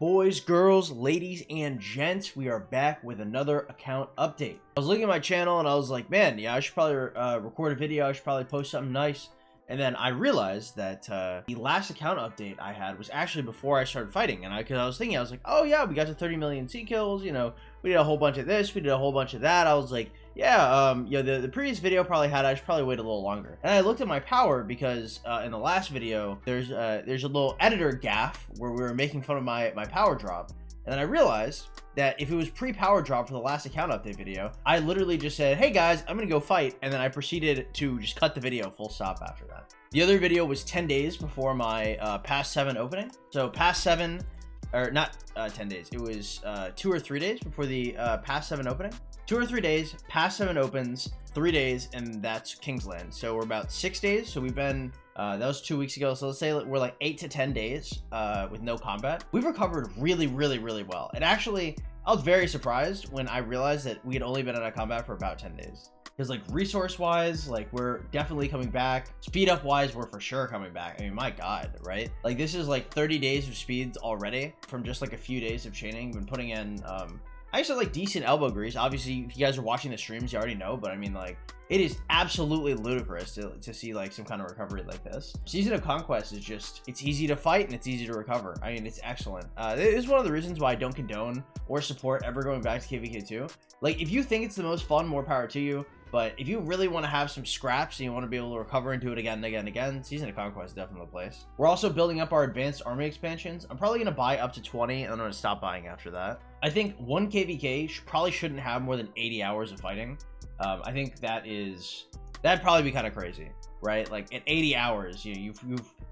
Boys, girls, ladies, and gents, we are back with another account update. I was looking at my channel and I was like, man, yeah, I should probably record a video. I should probably post something nice. And then I realized that the last account update I had was actually before I started fighting. And because I was thinking, I was like, oh yeah, we got to 30 million sea kills. You know, we did a whole bunch of this, we did a whole bunch of that. I was like, yeah, the previous video probably had, I should probably wait a little longer. And I looked at my power because in the last video, there's a little editor gaffe where we were making fun of my power drop. And then I realized that if it was pre-power drop for the last account update video, I literally just said, hey guys, I'm gonna go fight. And then I proceeded to just cut the video full stop after that. The other video was 10 days before my past 7 opening. So past 7, or not 10 days, it was 2 or 3 days before the past 7 opening. 2 or 3 days, past 7 opens, 3 days, and that's Kingsland. So we're about 6 days. So we've been, that was 2 weeks ago. So let's say we're like 8 to 10 days with no combat. We've recovered really well. And actually, I was very surprised when I realized that we had only been out of combat for about 10 days. Because like resource wise, like we're definitely coming back. Speed up wise, we're for sure coming back. I mean, my God, right? Like this is like 30 days of speeds already from just like a few days of chaining. Been putting in, I used to like decent elbow grease. Obviously, if you guys are watching the streams, you already know, but I mean, like, it is absolutely ludicrous to see like some kind of recovery like this. Season of Conquest is just, it's easy to fight and it's easy to recover. I mean, it's excellent. It is one of the reasons why I don't condone or support ever going back to KVK2. Like, if you think it's the most fun, more power to you. But if you really want to have some scraps and you want to be able to recover and do it again and again and again, Season of Conquest is definitely the place. We're also building up our advanced army expansions. I'm probably going to buy up to 20 and I'm going to stop buying after that. I think 1 KVK probably shouldn't have more than 80 hours of fighting. I think that'd probably be kind of crazy, right? Like at 80 hours, you've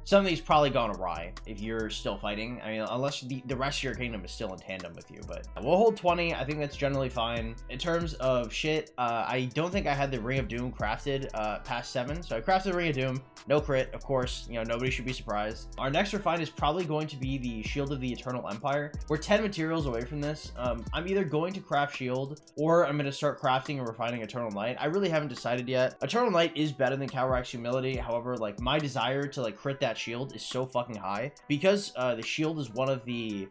something's probably gone awry if you're still fighting. I mean, unless the rest of your kingdom is still in tandem with you, but we'll hold 20. I think that's generally fine. In terms of shit, I don't think I had the Ring of Doom crafted past 7. So I crafted Ring of Doom, no crit, of course, you know, nobody should be surprised. Our next refine is probably going to be the Shield of the Eternal Empire. We're 10 materials away from this. I'm either going to craft Shield or I'm going to start crafting and refining Eternal Knight. I really haven't decided yet. Eternal Knight is better than Calrax Humility. However, like my desire to like crit that shield is so fucking high because the shield is one of the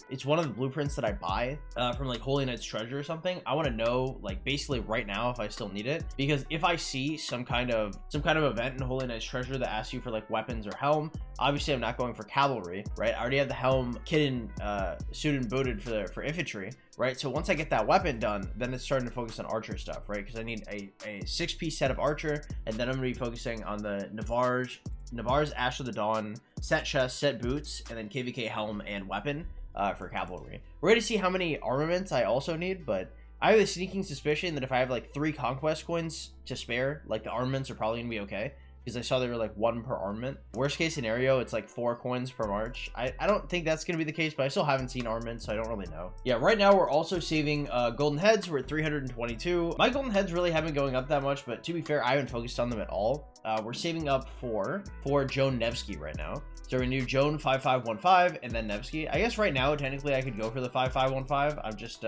blueprints that I buy from like Holy Knight's Treasure or something. I want to know like basically right now if I still need it, because if I see some kind of event in Holy Knight's Treasure that asks you for like weapons or helm, obviously I'm not going for cavalry, right? I already have the helm kitted and suited and booted for infantry, right? So once I get that weapon done, then it's starting to focus on archer stuff, right? Because I need a 6-piece set of archer, and then I'm going to be focusing on the Navarre's Ash of the Dawn, set chest, set boots, and then KVK helm and weapon for cavalry. We're going to see how many armaments I also need, but I have a sneaking suspicion that if I have like 3 conquest coins to spare, like the armaments are probably going to be okay. Because I saw they were like 1 per armament. Worst case scenario, it's like 4 coins per march. I don't think that's going to be the case, but I still haven't seen armaments, so I don't really know. Yeah, right now we're also saving golden heads. We're at 322. My golden heads really haven't been going up that much, but to be fair, I haven't focused on them at all. We're saving up for Joan Nevsky right now. So we're gonna do Joan 5515 and then Nevsky. I guess right now, technically, I could go for the 5515. I'm just,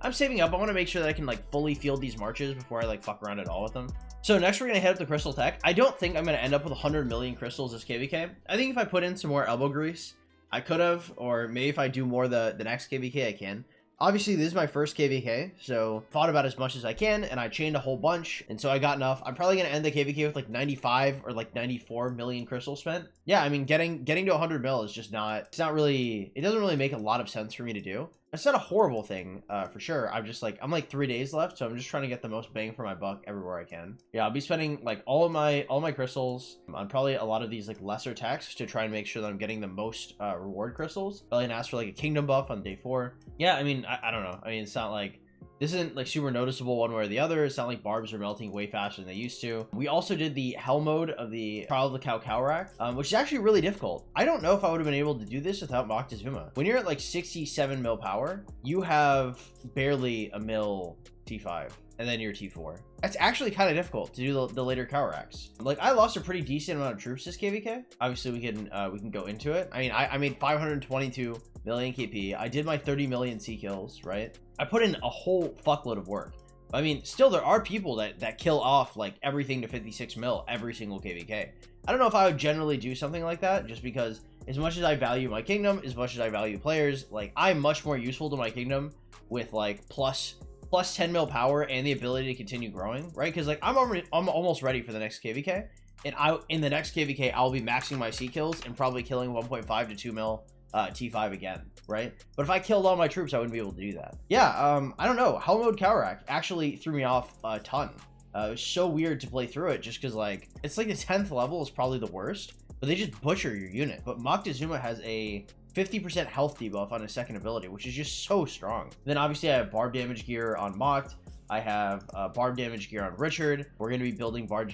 I'm saving up. I want to make sure that I can like fully field these marches before I like fuck around at all with them. So next we're gonna head up to Crystal Tech. I don't think I'm gonna end up with 100 million crystals as KVK. I think if I put in some more elbow grease, I could have, or maybe if I do more the next KVK, I can. Obviously, this is my first KVK, so thought about as much as I can, and I chained a whole bunch, and so I got enough. I'm probably going to end the KVK with like 95 or like 94 million crystals spent. Yeah, I mean, getting to 100 mil is just not, it doesn't really make a lot of sense for me to do. It's not a horrible thing, for sure. I'm like 3 days left, so I'm just trying to get the most bang for my buck everywhere I can. Yeah, I'll be spending like all my crystals on probably a lot of these like lesser techs to try and make sure that I'm getting the most reward crystals. Probably gonna ask for like a kingdom buff on day 4. Yeah, I mean, I don't know. I mean, it's not like, this isn't like super noticeable one way or the other. It's not like barbs are melting way faster than they used to. We also did the hell mode of the Trial of the Calrax, which is actually really difficult. I don't know if I would have been able to do this without Moctezuma. When you're at like 67 mil power, you have barely a mil T5 and then your T4. That's actually kind of difficult to do the later Calrax. Like I lost a pretty decent amount of troops this KVK. Obviously we can go into it. I mean, I made 522 million KP. I did my 30 million sea kills, right? I put in a whole fuckload of work. I mean, still there are people that kill off like everything to 56 mil every single KVK. I don't know if I would generally do something like that just because as much as I value my kingdom, as much as I value players, like I'm much more useful to my kingdom with like plus 10 mil power and the ability to continue growing, right? Because like I'm almost ready for the next KVK, and in the next KVK I'll be maxing my C kills and probably killing 1.5 to 2 mil T5 again, right? But if I killed all my troops, I wouldn't be able to do that. Yeah, I don't know. Hell mode Karak actually threw me off a ton. It was so weird to play through it just because like it's like the 10th level is probably the worst, but they just butcher your unit. But Moctezuma has a 50% health debuff on his second ability, which is just so strong. Then obviously I have barb damage gear on Mocked. I have barb damage gear on Richard. We're going to be building barb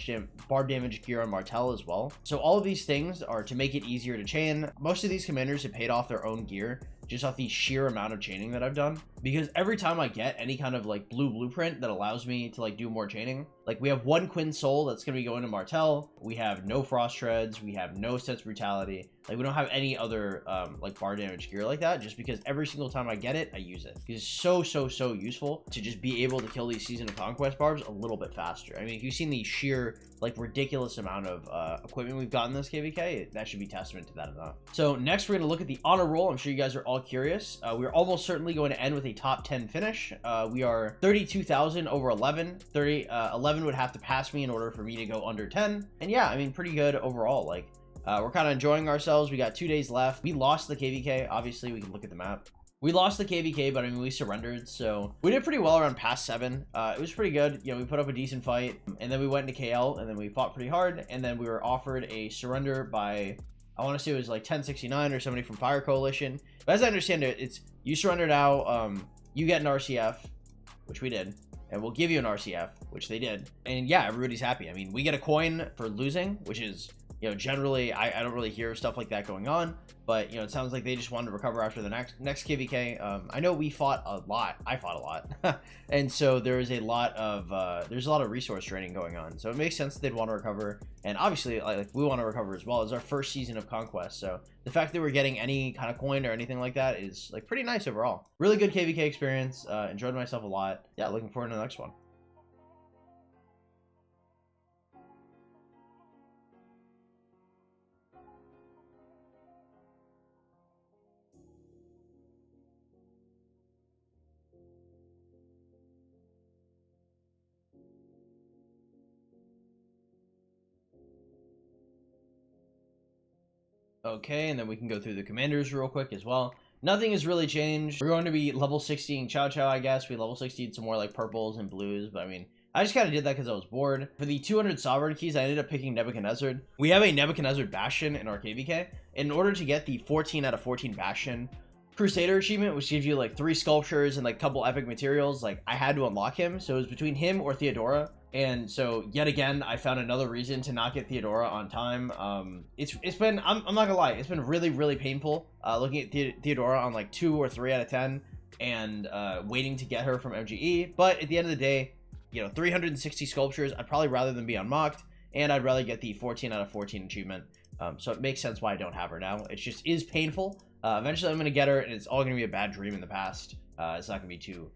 damage gear on Martel as well. So all of these things are to make it easier to chain. Most of these commanders have paid off their own gear just off the sheer amount of chaining that I've done, because every time I get any kind of like blue blueprint that allows me to like do more chaining, like we have one Quinn Soul that's going to be going to Martel, we have no Frost Treads, we have no Sense Brutality, like we don't have any other like bar damage gear like that, just because every single time I get it I use it. It's so useful to just be able to kill these Season of Conquest barbs a little bit faster. I mean, if you've seen the sheer like ridiculous amount of equipment we've gotten this KVK, that should be testament to that enough. So next we're going to look at the honor roll. I'm sure you guys are all curious. We're almost certainly going to end with a top 10 finish. We are 32,000 over 11. 11 would have to pass me in order for me to go under 10. And yeah, I mean, pretty good overall. Like we're kind of enjoying ourselves. We got 2 days left. We lost the KVK. Obviously, we can look at the map. We lost the KVK, but I mean, we surrendered, so we did pretty well around past 7. It was pretty good. You know, we put up a decent fight, and then we went into KL, and then we fought pretty hard, and then we were offered a surrender by, I want to say it was like 1069 or somebody from Fire Coalition. But as I understand it, it's you surrender now, you get an RCF, which we did, and we'll give you an RCF, which they did. And yeah, everybody's happy. I mean, we get a coin for losing, which is, you know, generally I don't really hear stuff like that going on, but you know, it sounds like they just wanted to recover after the next KVK. I know we fought a lot. I fought a lot, and so there is a lot of there's a lot of resource draining going on. So it makes sense that they'd want to recover, and obviously like we want to recover as well. It's our first season of Conquest, so the fact that we're getting any kind of coin or anything like that is like pretty nice overall. Really good KVK experience. Enjoyed myself a lot. Yeah, looking forward to the next one. Okay, and then we can go through the commanders real quick as well. Nothing has really changed. We're going to be level 60 Chow Chow, I guess. We level 60 some more like purples and blues, but I mean, I just kind of did that because I was bored. For the 200 sovereign keys, I ended up picking Nebuchadnezzar. We have a Nebuchadnezzar Bastion in our KVK. In order to get the 14 out of 14 Bastion Crusader achievement, which gives you like 3 sculptures and like a couple epic materials, like I had to unlock him. So it was between him or Theodora. And so yet again, I found another reason to not get Theodora on time. It's been, I'm not gonna lie, it's been really painful looking at Theodora on like 2 or 3 out of 10 and waiting to get her from MGE. But at the end of the day, you know, 360 sculptures, I'd probably rather than be unmocked, and I'd rather get the 14 out of 14 achievement. So it makes sense why I don't have her now. It just is painful. Eventually I'm gonna get her, and it's all gonna be a bad dream in the past. It's not gonna be too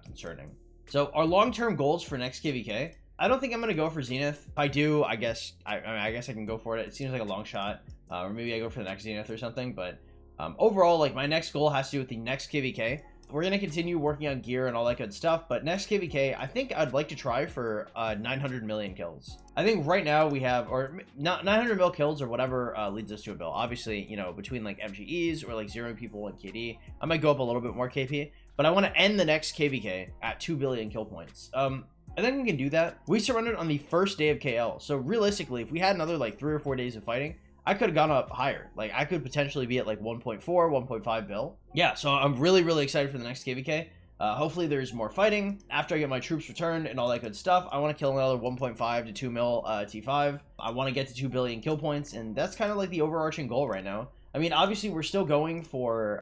concerning. So our long-term goals for next KVK, I don't think I'm going to go for Zenith. If I do, I guess I guess I can go for it. It seems like a long shot. Or maybe I go for the next Zenith or something. But overall, like my next goal has to do with the next KVK. We're going to continue working on gear and all that good stuff. But next KVK, I think I'd like to try for 900 million kills. I think right now we have, or not 900 mil kills or whatever leads us to a bill. Obviously, you know, between like MGEs or like zeroing people and KD, I might go up a little bit more KP. But I want to end the next KVK at 2 billion kill points. I think we can do that. We surrendered on the first day of KL. So realistically, if we had another like 3 or 4 days of fighting, I could have gone up higher. Like I could potentially be at like 1.4, 1.5 bill. Yeah, so I'm really excited for the next KVK. Hopefully there's more fighting. After I get my troops returned and all that good stuff, I want to kill another 1.5 to 2 mil T5. I want to get to 2 billion kill points, and that's kind of like the overarching goal right now. I mean, obviously we're still going for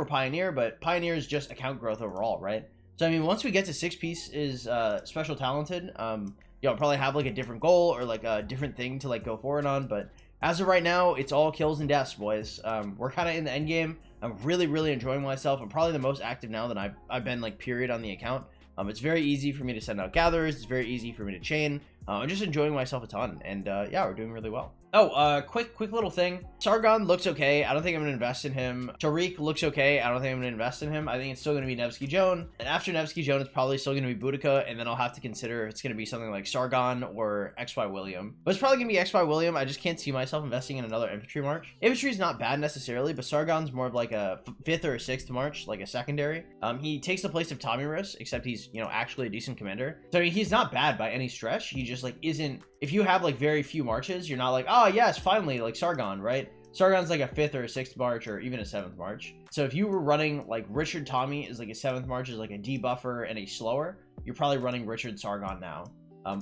Pioneer, but Pioneer is just account growth overall, right? So I mean, once we get to 6 piece is special talented, you know, I'll probably have like a different goal or like a different thing to like go forward on. But as of right now, it's all kills and deaths, boys. We're kind of in the end game. I'm really enjoying myself. I'm probably the most active now that I've been like period on the account. It's very easy for me to send out gatherers. It's very easy for me to chain. I'm just enjoying myself a ton, and yeah, we're doing really well. Oh, quick little thing. Sargon looks okay. I don't think I'm gonna invest in him. Tariq looks okay. I don't think I'm gonna invest in him. I think it's still gonna be Nevsky Joan. And after Nevsky Joan, it's probably still gonna be Boudica, and then I'll have to consider if it's gonna be something like Sargon or XY William. But it's probably gonna be XY William. I just can't see myself investing in another infantry march. Infantry is not bad necessarily, but Sargon's more of like a 5th or a 6th march, like a secondary. He takes the place of Tommy Riss, except he's, you know, actually a decent commander. So I mean, he's not bad by any stretch. He just like isn't. If you have like very few marches, you're not like, oh yes, finally, like Sargon, right? Sargon's like a 5th or a 6th march or even a 7th march. So if you were running like Richard Tommy is like a 7th march, is like a debuffer and a slower, you're probably running Richard Sargon now.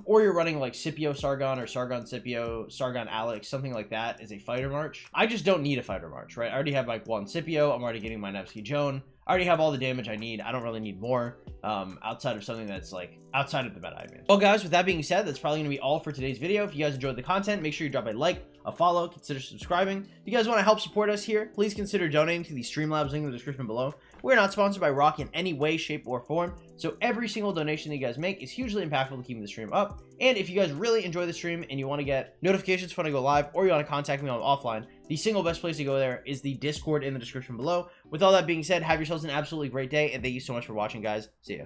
Or you're running like Scipio Sargon or Sargon Scipio, Sargon Alex, something like that is a fighter march. I just don't need a fighter march, right? I already have like one Scipio. I'm already getting my Nevsky Joan. I already have all the damage I need. I don't really need more outside of something that's like outside of the meta I mean. Well guys, with that being said, that's probably gonna be all for today's video. If you guys enjoyed the content, make sure you drop a like, a follow, consider subscribing. If you guys want to help support us here, please consider donating to the Streamlabs link in the description below. We're not sponsored by Rock in any way, shape, or form, so every single donation that you guys make is hugely impactful to keeping the stream up. And if you guys really enjoy the stream and you want to get notifications when I go live, or you want to contact me on offline, the single best place to go there is the Discord in the description below. With all that being said, have yourselves an absolutely great day, and thank you so much for watching, guys. See ya.